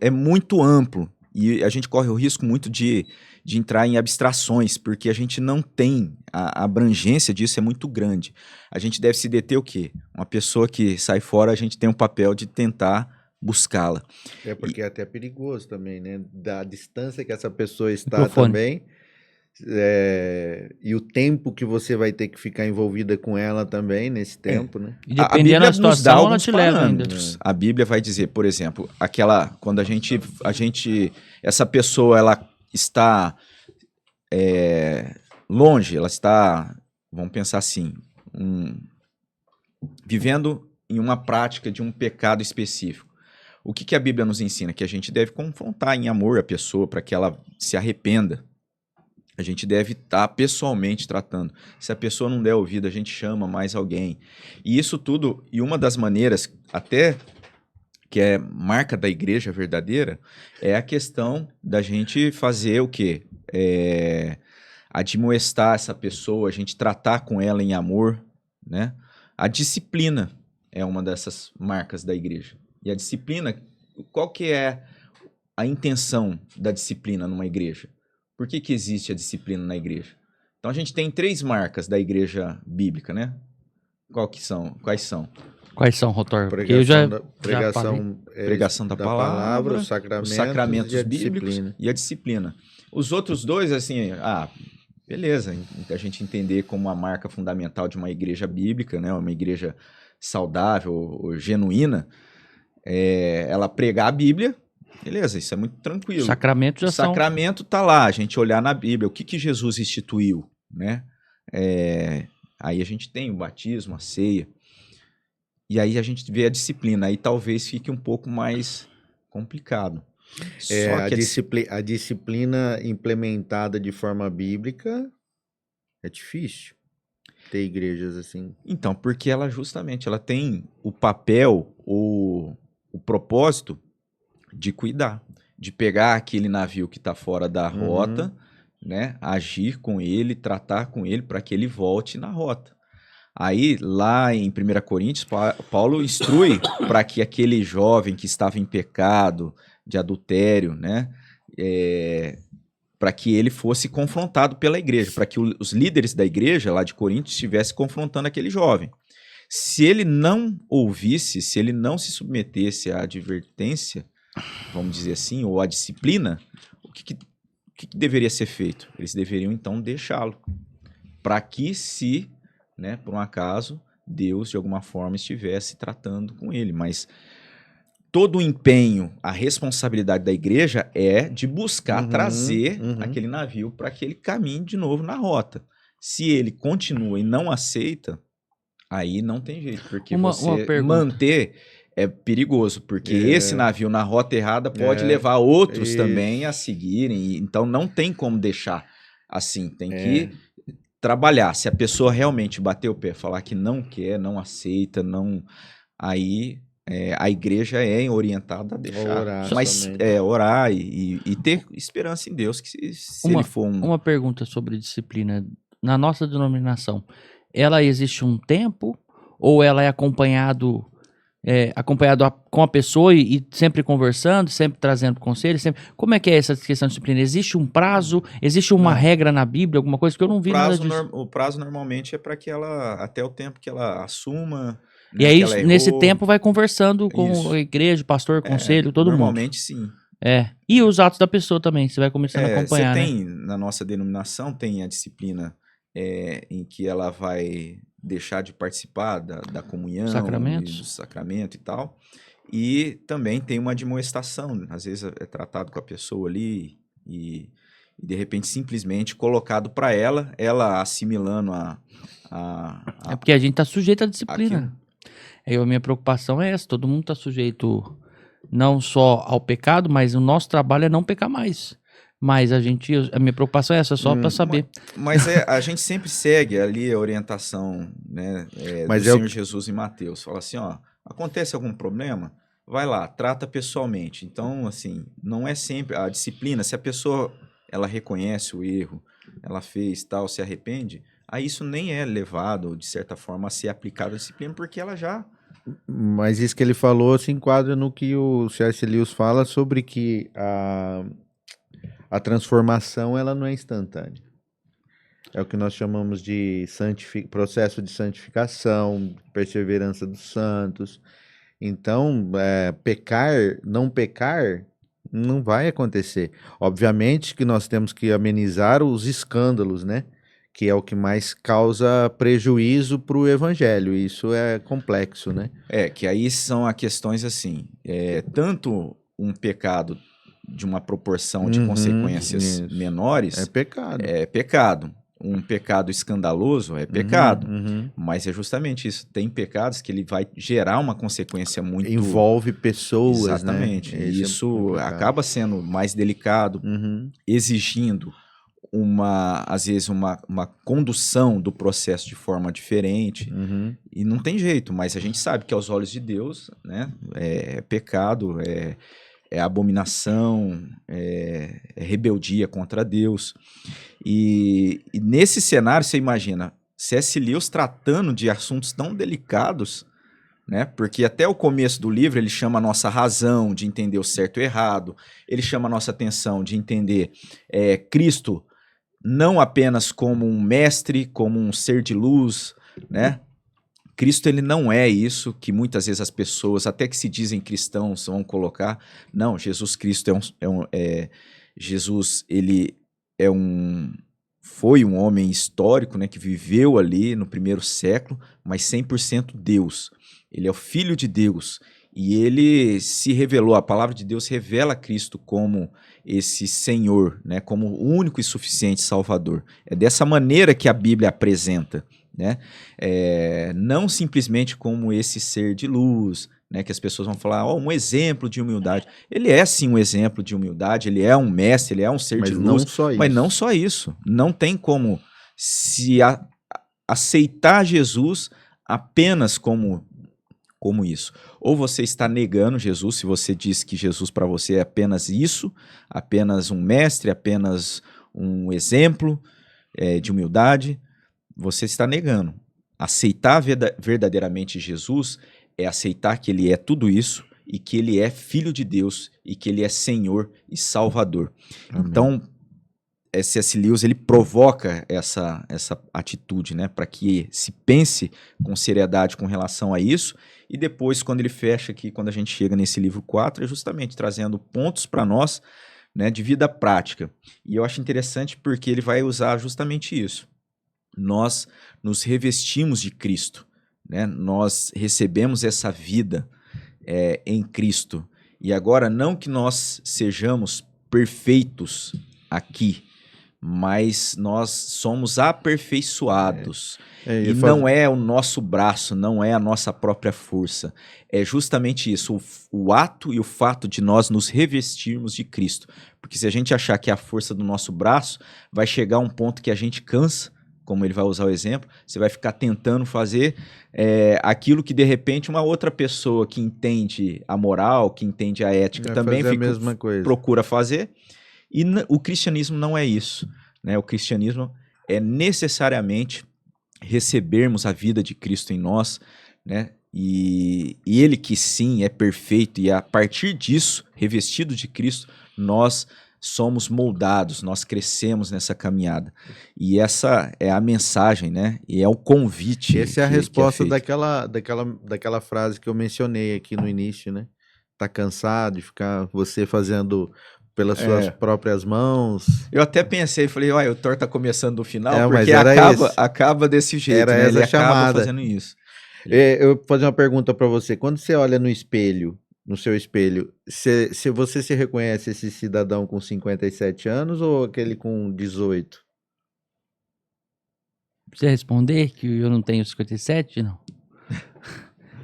é muito amplo e a gente corre o risco muito de entrar em abstrações, porque a gente não tem, a abrangência disso é muito grande. A gente deve se deter o quê? Uma pessoa que sai fora, a gente tem um papel de tentar buscá-la. É porque é até perigoso também, né? Da distância que essa pessoa está também, e o tempo que você vai ter que ficar envolvida com ela também nesse tempo, né? E dependendo da situação, ela te leva ainda. A Bíblia vai dizer, por exemplo, quando essa pessoa, ela está longe, ela está, vamos pensar assim, vivendo em uma prática de um pecado específico. O que a Bíblia nos ensina? Que a gente deve confrontar em amor a pessoa para que ela se arrependa. A gente deve estar pessoalmente tratando. Se a pessoa não der ouvido, a gente chama mais alguém. E isso tudo, e uma das maneiras, até que é marca da igreja verdadeira, é a questão da gente fazer o quê? Admoestar essa pessoa, a gente tratar com ela em amor, né? A disciplina é uma dessas marcas da igreja. E a disciplina, qual que é a intenção da disciplina numa igreja? Por que existe a disciplina na igreja? Então a gente tem 3 marcas da igreja bíblica, né? Quais são? Quais são, Rotor? Pregação da palavra, os sacramentos bíblicos e a disciplina. Os outros 2, assim, beleza, a gente entender como a marca fundamental de uma igreja bíblica, né? Uma igreja saudável ou genuína, ela pregar a Bíblia, beleza, isso é muito tranquilo. Sacramento Sacramento tá lá, a gente olhar na Bíblia, o que Jesus instituiu, né? Aí a gente tem o batismo, a ceia, e aí a gente vê a disciplina, aí talvez fique um pouco mais complicado. A disciplina implementada de forma bíblica é difícil. Ter igrejas assim. Então, porque ela tem o papel, o propósito de cuidar, de pegar aquele navio que está fora da rota, né, agir com ele, tratar com ele para que ele volte na rota. Aí, lá em 1 Coríntios, Paulo instrui para que aquele jovem que estava em pecado de adultério, né, para que ele fosse confrontado pela igreja, para que os líderes da igreja lá de Corinto estivessem confrontando aquele jovem. Se ele não ouvisse, se ele não se submetesse à advertência, vamos dizer assim, ou à disciplina, o que deveria ser feito? Eles deveriam, então, deixá-lo, para que, se, né, por um acaso, Deus, de alguma forma, estivesse tratando com ele. Mas todo o empenho, a responsabilidade da igreja é de buscar trazer aquele navio para que ele caminhe de novo na rota. Se ele continua e não aceita, aí não tem jeito, porque uma manter é perigoso, porque esse navio na rota errada pode levar outros também a seguirem, então não tem como deixar assim, tem que trabalhar. Se a pessoa realmente bater o pé, falar que não quer, não aceita, aí a igreja é orientada a deixar. Orar Mas somente. orar e ter esperança em Deus, que se ele for Uma pergunta sobre disciplina. Na nossa denominação, ela existe um tempo ou ela é acompanhado com a pessoa e sempre conversando, sempre trazendo conselhos? Como é que é essa questão de disciplina? Existe um prazo? Existe uma Não. regra na Bíblia? Alguma coisa? Que eu não vi nada disso. O prazo normalmente é para que ela, até o tempo que ela assuma, E né, aí, que ela nesse errou. tempo, vai conversando com Isso. a igreja, o pastor, conselho, todo mundo. Normalmente sim. E os atos da pessoa também, você vai começando a acompanhar, Você né? tem, na nossa denominação, tem a disciplina em que ela vai deixar de participar da comunhão, Sacramentos. e do sacramento e tal. E também tem uma admoestação, às vezes é tratado com a pessoa ali e de repente simplesmente colocado para ela assimilando É porque a gente tá sujeito à disciplina. aquilo. A minha preocupação é essa, todo mundo tá sujeito não só ao pecado, mas o nosso trabalho é não pecar mais. Mas a minha preocupação é essa, só para saber. Mas a gente sempre segue ali a orientação, né, Mas do é o Senhor Jesus em Mateus. Fala assim, ó, acontece algum problema? Vai lá, trata pessoalmente. Então, assim, não é sempre a disciplina. Se a pessoa ela reconhece o erro, ela fez tal, se arrepende, aí isso nem é levado, de certa forma, a ser aplicado a disciplina, porque ela já... Mas isso que ele falou se enquadra no que o C.S. Lewis fala sobre que a transformação ela não é instantânea. É o que nós chamamos de processo de santificação, perseverança dos santos. Então, não pecar não vai acontecer. Obviamente que nós temos que amenizar os escândalos, né? Que é o que mais causa prejuízo para o evangelho. Isso é complexo, né? Que aí são as questões assim, tanto um pecado de uma proporção de consequências isso. menores É pecado. é pecado. Um pecado escandaloso é pecado. Uhum. Mas é justamente isso. Tem pecados que ele vai gerar uma consequência muito... Envolve pessoas, Exatamente. né? E isso acaba sendo mais delicado, Uhum. exigindo às vezes uma condução do processo de forma diferente. Uhum. E não tem jeito, mas a gente sabe que aos olhos de Deus, né, é pecado, é abominação, é rebeldia contra Deus. E nesse cenário, você imagina, C.S. Lewis tratando de assuntos tão delicados, né? Porque até o começo do livro ele chama a nossa razão de entender o certo e o errado, ele chama a nossa atenção de entender Cristo não apenas como um mestre, como um ser de luz, né? Cristo ele não é isso que muitas vezes as pessoas, até que se dizem cristãos, vão colocar. Não, Jesus Cristo Jesus ele foi um homem histórico, né, que viveu ali no primeiro século, mas 100% Deus. Ele é o Filho de Deus e ele se revelou, a palavra de Deus revela Cristo como esse Senhor, né, como o único e suficiente Salvador. É dessa maneira que a Bíblia apresenta, né? Não simplesmente como esse ser de luz, né, que as pessoas vão falar, um exemplo de humildade. Ele é sim um exemplo de humildade, ele é um mestre, ele é um ser de luz, não só isso. Mas não só isso. Não tem como se aceitar Jesus apenas como isso. Ou você está negando Jesus, se você diz que Jesus para você é apenas isso, apenas um mestre, apenas um exemplo de humildade, você está negando. Aceitar verdadeiramente Jesus é aceitar que ele é tudo isso e que ele é filho de Deus e que ele é Senhor e Salvador. Amém. Então, C.S. Lewis ele provoca essa atitude, né, para que se pense com seriedade com relação a isso, e depois, quando ele fecha aqui, quando a gente chega nesse livro 4, é justamente trazendo pontos para nós, né, de vida prática. E eu acho interessante porque ele vai usar justamente isso. Nós nos revestimos de Cristo, né? Nós recebemos essa vida em Cristo. E agora, não que nós sejamos perfeitos aqui, mas nós somos aperfeiçoados. E não é o nosso braço, não é a nossa própria força. É justamente isso, o ato e o fato de nós nos revestirmos de Cristo. Porque se a gente achar que é a força do nosso braço, vai chegar um ponto que a gente cansa, como ele vai usar o exemplo, você vai ficar tentando fazer aquilo que de repente uma outra pessoa que entende a moral, que entende a ética Vai também fazer a mesma coisa. procura fazer. E o cristianismo não é isso, né? O cristianismo é necessariamente recebermos a vida de Cristo em nós, né? E ele que sim é perfeito, e a partir disso, revestido de Cristo, nós somos moldados, nós crescemos nessa caminhada. E essa é a mensagem, né? E é o convite. Essa é a que resposta é feito. daquela frase que eu mencionei aqui no início, né? Tá cansado de ficar você fazendo pelas suas próprias mãos? Eu até pensei, falei, olha, o Thor tá começando do final, Mas porque era esse. acaba desse jeito, Era né? essa Ele a acaba chamada. fazendo isso. Eu vou fazer uma pergunta para você. Quando você olha no espelho, no seu espelho, se você se reconhece esse cidadão com 57 anos ou aquele com 18? Você responder que eu não tenho 57, não?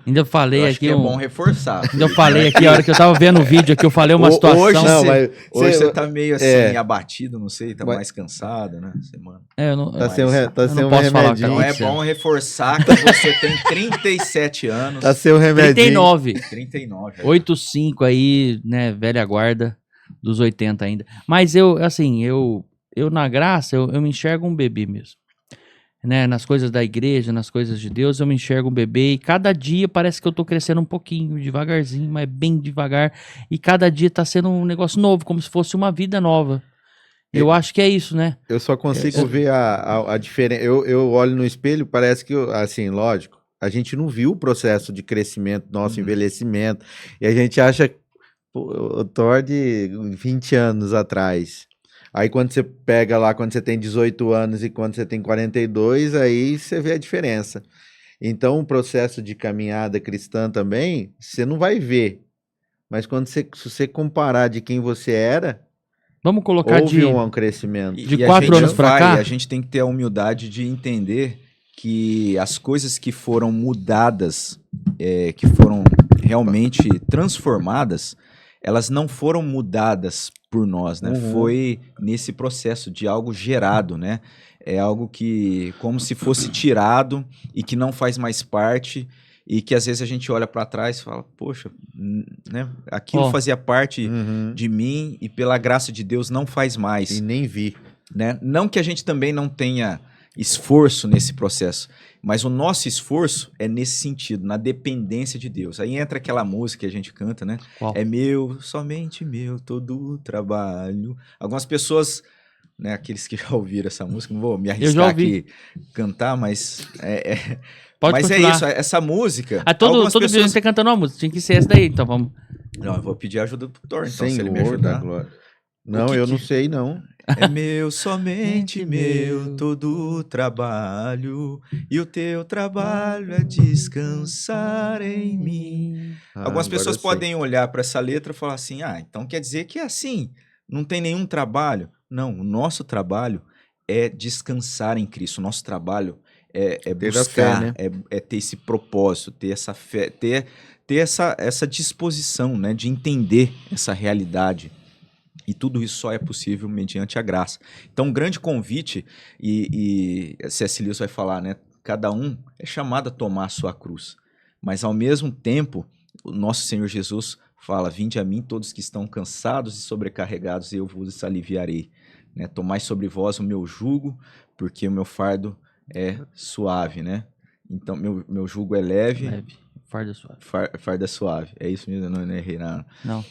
Ainda falei Eu acho aqui que é bom reforçar. Ainda eu falei aqui, a hora que eu tava vendo o vídeo aqui, eu falei uma situação. Hoje, Não, mas hoje você- você tá meio assim, abatido, não sei, tá Mas- mais cansado, né? Semana. Eu não, Tá eu- sem um, tá eu sem não um posso falar o que remedinho. Então é acontecendo. bom reforçar que você tem 37 anos. Tá sem um remedinho. 39. 39. 85 aí, né, velha guarda dos 80 ainda. Mas eu na graça, eu me enxergo um bebê mesmo. Né, nas coisas da igreja, nas coisas de Deus, eu me enxergo um bebê e cada dia parece que eu tô crescendo um pouquinho, devagarzinho, mas bem devagar. E cada dia tá sendo um negócio novo, como se fosse uma vida nova. Eu acho que é isso, né? Eu só consigo ver a diferença. Eu olho no espelho, parece que, assim, lógico, a gente não viu o processo de crescimento, nosso envelhecimento, e a gente acha o Thor de 20 anos atrás. Aí quando você pega lá, quando você tem 18 anos e quando você tem 42, aí você vê a diferença. Então, o processo de caminhada cristã também, você não vai ver. Mas se você comparar de quem você era, Vamos colocar houve um crescimento. De a 4 gente anos pra cá? A gente tem que ter a humildade de entender que as coisas que foram mudadas, que foram realmente transformadas, elas não foram mudadas por nós, né? Uhum. Foi nesse processo de algo gerado, né? É algo que, como se fosse tirado e que não faz mais parte e que às vezes a gente olha para trás e fala, poxa, né? Aquilo fazia parte de mim e pela graça de Deus não faz mais. E nem vi. Né? Não que a gente também não tenha esforço nesse processo, mas o nosso esforço é nesse sentido, na dependência de Deus. Aí entra aquela música que a gente canta, né? Qual? É meu, somente meu, todo o trabalho. Algumas pessoas, né, aqueles que já ouviram essa música, não vou me arriscar aqui cantar, mas Pode mas continuar. é isso, essa música. Todo pessoas... vídeo você cantando uma música, tinha que ser essa daí, então vamos. Não, eu vou pedir ajuda pro Thor, então, se ele me Senhor da ajudar. glória. Não, eu não sei, não. É meu, somente meu, todo o trabalho, e o teu trabalho é descansar em mim. Algumas agora pessoas eu sei. podem olhar para essa letra e falar assim, então quer dizer que é assim, não tem nenhum trabalho. Não, o nosso trabalho é descansar em Cristo, o nosso trabalho é Ter buscar, a fé, né? é ter esse propósito, ter essa fé, ter essa disposição, né, de entender essa realidade. E tudo isso só é possível mediante a graça. Então, um grande convite, e C.S. Lewis vai falar, né? Cada um é chamado a tomar a sua cruz. Mas, ao mesmo tempo, o nosso Senhor Jesus fala, vinde a mim todos que estão cansados e sobrecarregados, e eu vos aliviarei. Né? Tomai sobre vós o meu jugo, porque o meu fardo é suave, né? Então, meu jugo é leve. Farda suave. Fardo é suave. É isso mesmo, eu não errei nada. Não.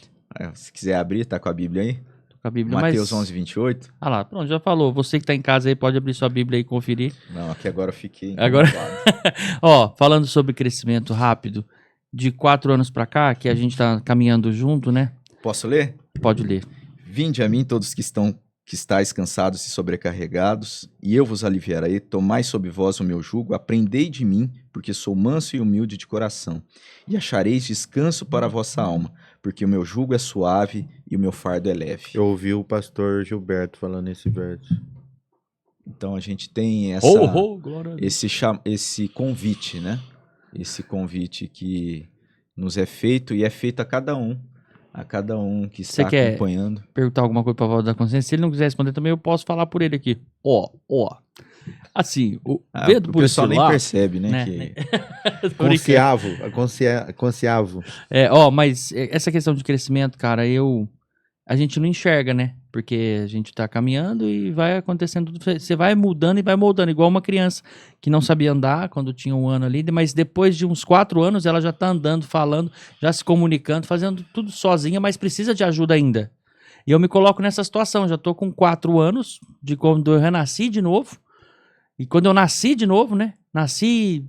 Se quiser abrir, tá com a Bíblia aí? Tô com a Bíblia, Mateus mas... 11, 28. Ah lá, pronto, já falou. Você que tá em casa aí pode abrir sua Bíblia aí e conferir. Não, aqui agora eu fiquei... Agora... Ó, falando sobre crescimento rápido, de 4 anos pra cá, que a gente tá caminhando junto, né? Posso ler? Pode ler. Vinde a mim todos que estáis cansados e sobrecarregados, e eu vos aliviarei. Tomai sobre vós o meu jugo, aprendei de mim, porque sou manso e humilde de coração, e achareis descanso para a vossa alma, porque o meu jugo é suave e o meu fardo é leve. Eu ouvi o pastor Gilberto falando esse verso. Então a gente tem glória a Deus. esse convite, né? Esse convite que nos é feito e é feito a cada um que está acompanhando. Perguntar alguma coisa pra voz da consciência? Se ele não quiser responder também, eu posso falar por ele aqui. Ó. Assim, vendo o por esse pessoal nem lado, percebe, né? né? Que... Conciavo. Mas essa questão de crescimento, cara, a gente não enxerga, né? Porque a gente tá caminhando e vai acontecendo tudo. Você vai mudando e vai moldando, igual uma criança que não sabia andar quando tinha 1 ano ali, mas depois de uns 4 anos ela já tá andando, falando, já se comunicando, fazendo tudo sozinha, mas precisa de ajuda ainda. E eu me coloco nessa situação, já tô com 4 anos de quando eu renasci de novo. E quando eu nasci de novo, né? Nasci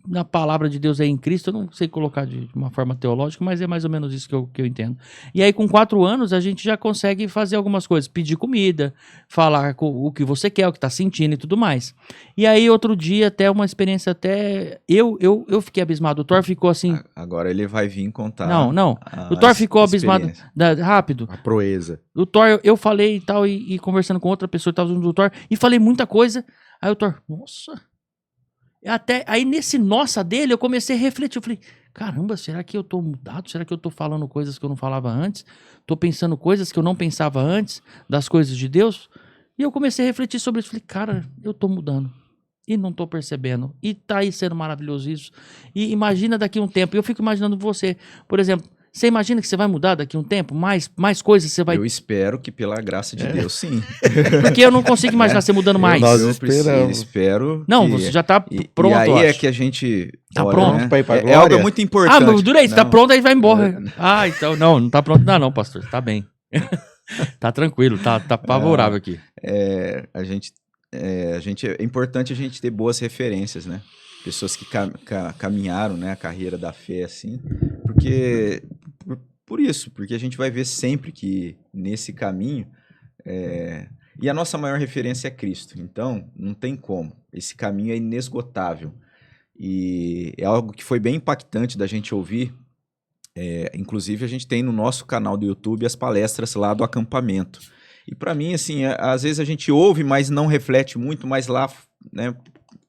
na palavra de Deus aí em Cristo, eu não sei colocar de uma forma teológica, mas é mais ou menos isso que eu entendo. E aí com 4 anos a gente já consegue fazer algumas coisas, pedir comida, falar o que você quer, o que tá sentindo e tudo mais. E aí outro dia, até uma experiência até, eu fiquei abismado, o Thor ficou assim... Agora ele vai vir contar. Não, o Thor ficou abismado, rápido. A proeza. O Thor, eu falei e tal, e conversando com outra pessoa que tava junto do Thor, e falei muita coisa, aí o Thor, nossa... Aí nesse nossa dele eu comecei a refletir, eu falei, caramba, será que eu tô mudado? Será que eu tô falando coisas que eu não falava antes? Tô pensando coisas que eu não pensava antes, das coisas de Deus? E eu comecei a refletir sobre isso, falei, cara, eu tô mudando. E não tô percebendo. E tá aí sendo maravilhoso isso. E imagina daqui a um tempo, eu fico imaginando você, por exemplo, você imagina que você vai mudar daqui a um tempo? Mais coisas você vai... Eu espero que pela graça de Deus, sim. Porque eu não consigo imaginar você mudando mais. Nós Eu esperamos. espero Não, que... você já tá pronto, E aí eu é acho. que a gente... Tá olha, pronto né? pra ir pra É glória? algo muito importante. Mas Durei, você tá Não. pronto, aí vai embora. Então, não tá pronto ainda não, pastor. Tá bem. Tá tranquilo, tá favorável aqui. É importante a gente ter boas referências, né? Pessoas que caminharam, né, a carreira da fé, assim, porque a gente vai ver sempre que nesse caminho, e a nossa maior referência é Cristo, então não tem como, esse caminho é inesgotável, e é algo que foi bem impactante da gente ouvir, inclusive a gente tem no nosso canal do YouTube as palestras lá do acampamento, e para mim, assim, às vezes a gente ouve, mas não reflete muito, mas lá, né,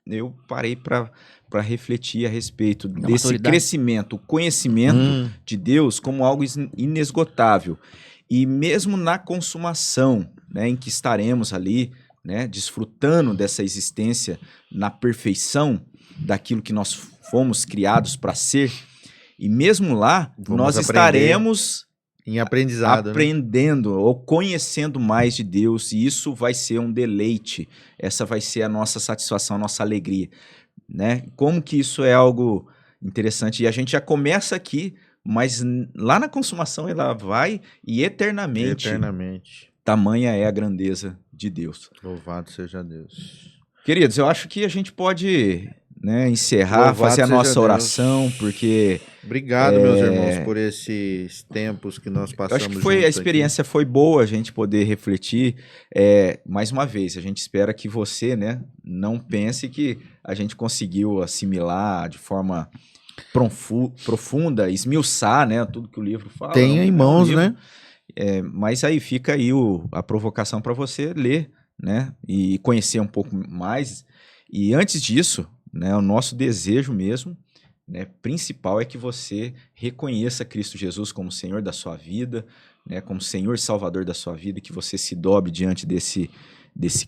eu parei para refletir a respeito desse maturidade. crescimento, o conhecimento de Deus como algo inesgotável. E mesmo na consumação, né, em que estaremos ali, né, desfrutando dessa existência na perfeição daquilo que nós fomos criados para ser, e mesmo lá, nós estaremos... Em aprendizado, aprendendo, né? Ou conhecendo mais de Deus, e isso vai ser um deleite, essa vai ser a nossa satisfação, a nossa alegria, né? Como que isso é algo interessante, e a gente já começa aqui, mas lá na consumação ela vai, e eternamente, tamanha é a grandeza de Deus. Louvado seja Deus. Queridos, eu acho que a gente pode... né, encerrar, Louvado fazer a nossa seja oração, Deus. Porque... Obrigado, meus irmãos, por esses tempos que nós passamos. Eu acho que a experiência aqui foi boa, a gente poder refletir. Mais uma vez, a gente espera que você, né, não pense que a gente conseguiu assimilar de forma profunda, esmiuçar, né, tudo que o livro fala. Tem em mãos, né? Mas aí fica aí a provocação para você ler, né, e conhecer um pouco mais. E antes disso, né, o nosso desejo mesmo, né, principal é que você reconheça Cristo Jesus como Senhor da sua vida, né, como Senhor e Salvador da sua vida, que você se dobre diante desse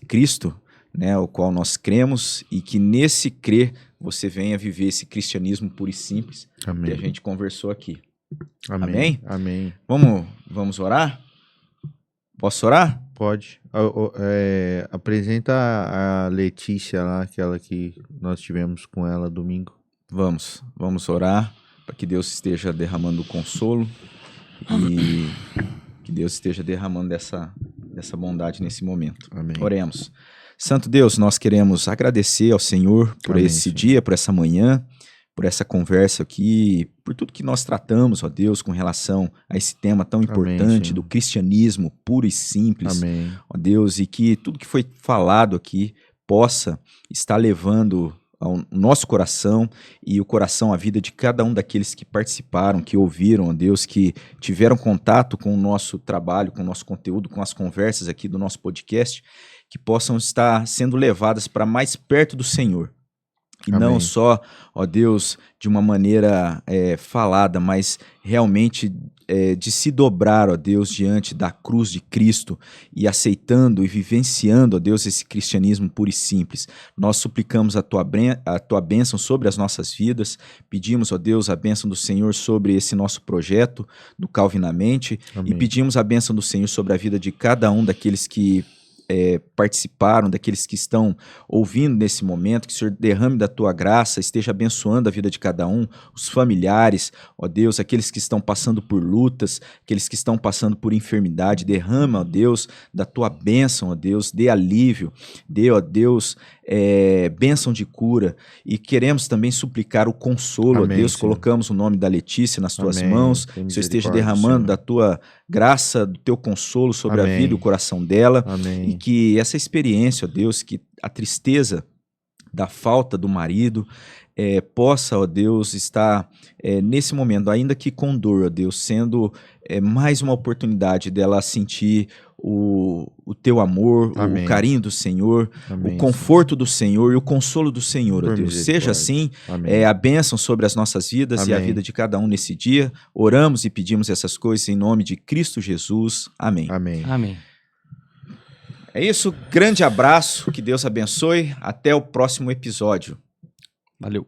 Cristo, né, o qual nós cremos, e que nesse crer você venha viver esse cristianismo puro e simples. Amém. Que a gente conversou aqui. Amém? Amém. Vamos orar? Posso orar? Pode. Apresenta a Letícia lá, aquela que nós tivemos com ela domingo. Vamos orar para que Deus esteja derramando o consolo e que Deus esteja derramando dessa bondade nesse momento. Amém. Oremos. Santo Deus, nós queremos agradecer ao Senhor por esse Senhor. dia, por essa manhã, por essa conversa aqui, por tudo que nós tratamos, ó Deus, com relação a esse tema tão importante do cristianismo puro e simples. Amém. Ó Deus, e que tudo que foi falado aqui possa estar levando ao nosso coração e o coração, a vida de cada um daqueles que participaram, que ouviram, ó Deus, que tiveram contato com o nosso trabalho, com o nosso conteúdo, com as conversas aqui do nosso podcast, que possam estar sendo levadas para mais perto do Senhor. E Amém. Não só, ó Deus, de uma maneira falada, mas realmente de se dobrar, ó Deus, diante da cruz de Cristo e aceitando e vivenciando, ó Deus, esse cristianismo puro e simples. Nós suplicamos a tua bênção sobre as nossas vidas, pedimos, ó Deus, a bênção do Senhor sobre esse nosso projeto do Calvinamente. Amém. E pedimos a bênção do Senhor sobre a vida de cada um daqueles que participaram, daqueles que estão ouvindo nesse momento, que o Senhor derrame da tua graça, esteja abençoando a vida de cada um, os familiares, ó Deus, aqueles que estão passando por lutas, aqueles que estão passando por enfermidade, derrama, ó Deus, da tua bênção, ó Deus, dê alívio, dê, ó Deus, bênção de cura, e queremos também suplicar o consolo, Amém, ó Deus, Senhor. colocamos o nome da Letícia nas tuas Amém. mãos, Tem que o Senhor esteja misericórdia, derramando Senhor. da tua graça, do teu consolo sobre Amém. a vida e o coração dela, Amém. e que essa experiência, ó Deus, que a tristeza da falta do marido possa, ó Deus, estar nesse momento, ainda que com dor, ó Deus, sendo mais uma oportunidade dela sentir o teu amor, Amém. o carinho do Senhor, Amém, o conforto do Senhor e o consolo do Senhor, ó Por Deus. misericórdia. Seja assim Amém. a bênção sobre as nossas vidas e a Amém. vida de cada um nesse dia. Oramos e pedimos essas coisas em nome de Cristo Jesus. Amém. Amém. Amém. É isso, grande abraço, que Deus abençoe, até o próximo episódio. Valeu.